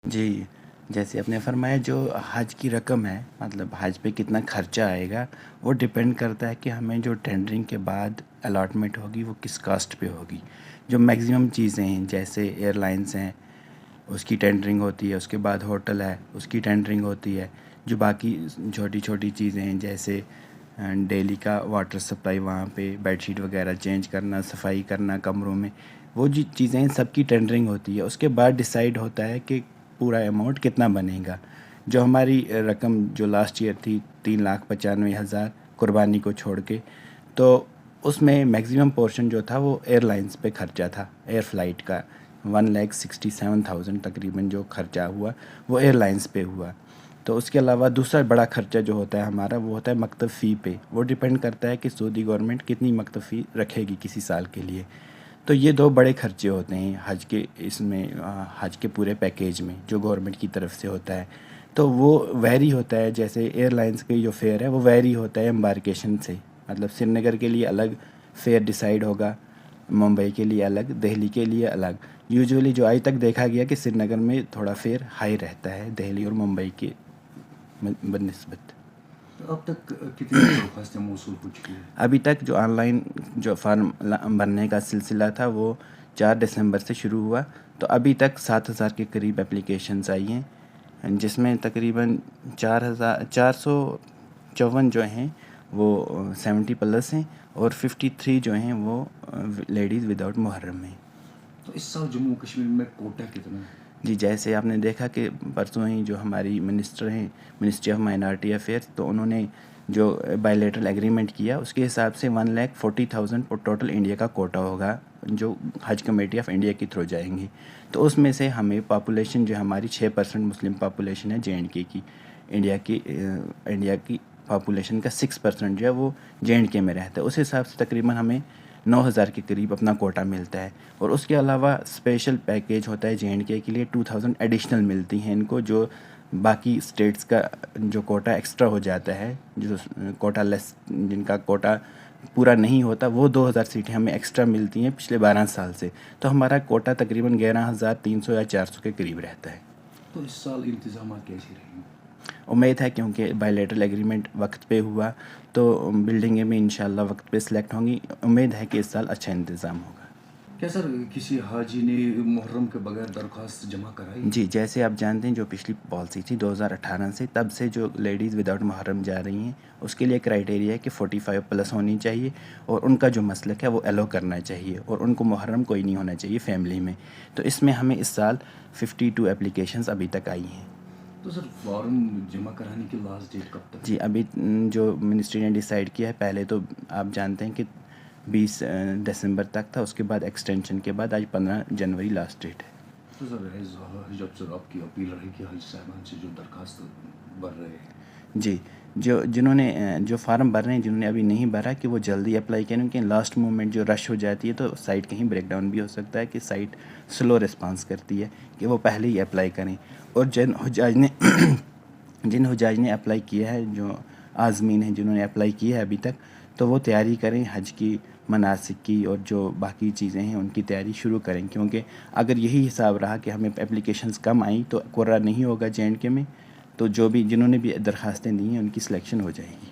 جی، جیسے آپ نے فرمایا جو حج کی رقم ہے، مطلب حج پہ کتنا خرچہ آئے گا، وہ ڈپینڈ کرتا ہے کہ ہمیں جو ٹینڈرنگ کے بعد الاٹمنٹ ہوگی وہ کس کاسٹ پہ ہوگی۔ جو میگزیمم چیزیں ہیں جیسے ایئر لائنس ہیں، اس کی ٹینڈرنگ ہوتی ہے، اس کے بعد ہوٹل ہے، اس کی ٹینڈرنگ ہوتی ہے۔ جو باقی چھوٹی چھوٹی چیزیں ہیں جیسے ڈیلی کا واٹر سپلائی، وہاں پہ بیڈ شیٹ وغیرہ چینج کرنا، صفائی کرنا کمروں میں، وہ جو چیزیں ہیں سب کی ٹینڈرنگ ہوتی ہے۔ اس کے بعد ڈیسائیڈ ہوتا ہے کہ پورا اماؤنٹ کتنا بنے گا۔ جو ہماری رقم جو لاسٹ ایئر تھی 3,95,000 قربانی کو چھوڑ کے، تو اس میں میگزیمم پورشن جو تھا وہ ایئر لائنس پہ خرچہ تھا، ایئر فلائٹ کا 1,67,000 تقریباً جو خرچہ ہوا وہ ایئر لائنس پہ ہوا۔ تو اس کے علاوہ دوسرا بڑا خرچہ جو ہوتا ہے ہمارا وہ ہوتا ہے مکتب فی پہ۔ وہ ڈیپینڈ کرتا ہے کہ سعودی گورنمنٹ کتنی مکتب فی رکھے گی کسی سال کے لیے۔ تو یہ دو بڑے خرچے ہوتے ہیں حج کے، اس میں حج کے پورے پیکیج میں جو گورنمنٹ کی طرف سے ہوتا ہے۔ تو وہ ویری ہوتا ہے، جیسے ایئر لائنس کے جو فیئر ہے وہ ویری ہوتا ہے امبارکیشن سے، مطلب سری نگر کے لیے الگ فیئر ڈیسائیڈ ہوگا، ممبئی کے لیے الگ، دہلی کے لیے الگ۔ یوجولی جو آج تک دیکھا گیا کہ سری نگر میں تھوڑا فیئر ہائی رہتا ہے دہلی اور ممبئی کے بنسبت۔ اب تک کتنی درخواستیں موصول ہو چکی ہیں؟ ابھی تک جو آن لائن جو فارم بھرنے کا سلسلہ تھا وہ 4 دسمبر سے شروع ہوا، تو ابھی تک 7,000 کے قریب اپلیکیشنز آئی ہیں، جس میں تقریباً 454 جو ہیں وہ 70 پلس ہیں اور 53 جو ہیں وہ لیڈیز وداؤٹ محرم ہیں۔ تو اس سال جموں کشمیر میں کوٹا کتنا ہے؟ جی، جیسے آپ نے دیکھا کہ پرسوں ہی جو ہماری منسٹر ہیں منسٹری آف مائنارٹی افیئرس، تو انہوں نے جو بائی لیٹرل ایگریمنٹ کیا اس کے حساب سے 1,40,000 ٹوٹل انڈیا کا کوٹا ہوگا جو حج کمیٹی آف انڈیا کے تھرو جائیں گی۔ تو اس میں سے ہمیں پاپولیشن جو ہماری 6% مسلم پاپولیشن ہے JNK کی، انڈیا کی پاپولیشن کا 6% جو ہے وہ JNK میں رہتا ہے۔ اس حساب سے تقریباً ہمیں 9,000 کے قریب اپنا کوٹا ملتا ہے، اور اس کے علاوہ اسپیشل پیکیج ہوتا ہے JNK کے لیے 2,000 ایڈیشنل ملتی ہیں ان کو، جو باقی اسٹیٹس کا جو کوٹا ایکسٹرا ہو جاتا ہے، جو کوٹا لیس، جن کا کوٹا پورا نہیں ہوتا، وہ 2,000 سیٹیں ہمیں ایکسٹرا ملتی ہیں پچھلے 12 سال سے۔ تو ہمارا کوٹا تقریباً 11,300 یا 400 کے قریب رہتا ہے۔ تو اس سال انتظامات کیسے رہیں گے؟ امید ہے کیونکہ بائی لیٹرل ایگریمنٹ وقت پہ ہوا تو بلڈنگیں بھی انشاءاللہ وقت پہ سلیکٹ ہوں گی۔ امید ہے کہ اس سال اچھا انتظام ہوگا۔ کیا سر کسی حاجی نے محرم کے بغیر درخواست جمع کرائی؟ جی، جیسے آپ جانتے ہیں جو پچھلی پالیسی تھی 2018 سے، تب سے جو لیڈیز وداؤٹ محرم جا رہی ہیں اس کے لیے کرائیٹیریا ہے کہ 45 پلس ہونی چاہیے، اور ان کا جو مسلک ہے وہ ایلو کرنا چاہیے، اور ان کو محرم کوئی نہیں ہونا چاہیے فیملی میں۔ تو اس میں ہمیں اس سال 52 اپلیکیشنز ابھی تک آئی ہیں۔ تو سر فارم جمع کرانے کی لاسٹ ڈیٹ کب تک؟ جی، ابھی جو منسٹری نے ڈیسائیڈ کیا ہے، پہلے تو آپ جانتے ہیں کہ 20 دسمبر تک تھا، اس کے بعد ایکسٹینشن کے بعد آج 15 جنوری لاسٹ ڈیٹ ہے۔ تو سر جب سر آپ کی اپیل رہے گی حج صاحبان سے جو درخواست بھر رہے ہیں؟ جی، جنہوں نے جو فارم بھر رہے ہیں، جنہوں نے ابھی نہیں بھرا کہ وہ جلدی اپلائی کریں، کیونکہ لاسٹ مومنٹ جو رش ہو جاتی ہے تو سائٹ کہیں بریک ڈاؤن بھی ہو سکتا ہے کہ سائٹ سلو رسپانس کرتی ہے، کہ وہ پہلے ہی اپلائی کریں۔ اور جن حجاج نے اپلائی کیا ہے، جو عازمین ہیں جنہوں نے اپلائی کیا ہے ابھی تک، تو وہ تیاری کریں حج کی، مناسک کی، اور جو باقی چیزیں ہیں ان کی تیاری شروع کریں، کیونکہ اگر یہی حساب رہا کہ ہمیں اپلیکیشنز کم آئیں تو قرہ نہیں ہوگا JNK میں، تو جو بھی جنہوں نے بھی درخواستیں دی ہیں ان کی سلیکشن ہو جائے گی۔